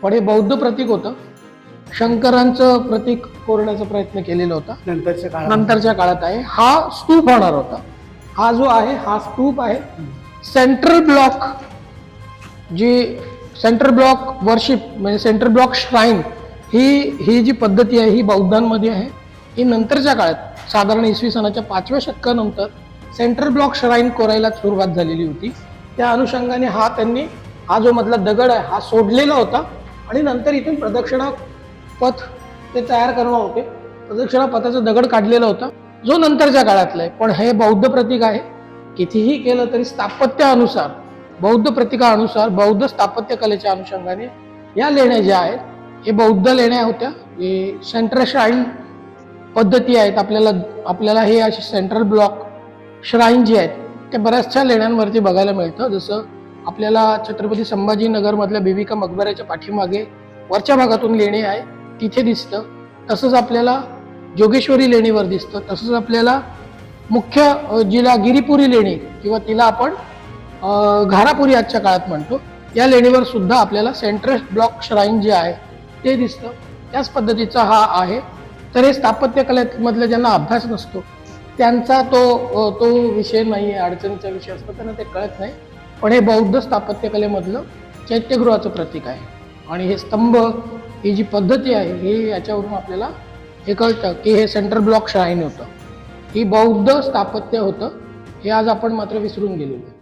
पण हे बौद्ध प्रतीक होतं. शंकरांचं प्रतीक कोरण्याचा प्रयत्न केलेला होता. नंतरच्या काळात आहे. हा स्तूप होणार होता. हा जो आहे हा स्तूप आहे. Central block central block worship म्हणजे सेंट्रल ब्लॉक श्राईन ही जी पद्धती आहे ही बौद्धांमध्ये आहे. ही नंतरच्या काळात साधारण इसवी सनाच्या 5व्या शतकानंतर सेंट्रल ब्लॉक श्राईन कोरायला सुरुवात झालेली होती. त्या अनुषंगाने त्यांनी हा जो मधला दगड आहे हा सोडलेला होता आणि नंतर इथून प्रदक्षिणा पथ ते तयार करणार होते. प्रदक्षिणा पथाचा दगड काढलेला होता जो नंतरच्या काळातला आहे. पण हे बौद्ध प्रतीक आहे. कितीही केलं तरी स्थापत्यानुसार बौद्ध प्रतीकानुसार बौद्ध स्थापत्य कलेच्या अनुषंगाने या लेण्या ज्या आहेत हे बौद्ध लेण्या होत्या. हे सेंट्रल श्राईन पद्धती आहेत. आपल्याला हे असे सेंट्रल ब्लॉक श्राईन जे आहेत ते बऱ्याचशा लेण्यांवरती बघायला मिळतं. जसं आपल्याला छत्रपती संभाजीनगर मधल्या बीबी का मकबऱ्याच्या पाठीमागे वरच्या भागातून लेणी आहे तिथे दिसतं. तसंच आपल्याला जोगेश्वरी लेणीवर दिसतं. तसंच आपल्याला मुख्य जिला गिरीपुरी लेणी किंवा तिला आपण घारापुरी आजच्या काळात म्हणतो या लेणीवर सुद्धा आपल्याला सेंट्रल ब्लॉक श्राईन जे आहे ते दिसतं. त्याच पद्धतीचा हा आहे. तर हे स्थापत्य कलेमधलं ज्यांना अभ्यास नसतो त्यांचा तो विषय नाही आहे. अडचणीचा विषय असतो त्यांना ते कळत नाही. पण हे बौद्ध स्थापत्य कलेमधलं चैत्यगृहाचं प्रतीक आहे. आणि हे स्तंभ ही जी पद्धती आहे हे याच्यावरून आपल्याला हे कळतं की हे सेंट्रल ब्लॉक श्राईन होतं. ही बौद्ध स्थापत्य होतं. हे आज आपण मात्र विसरून गेलेलो.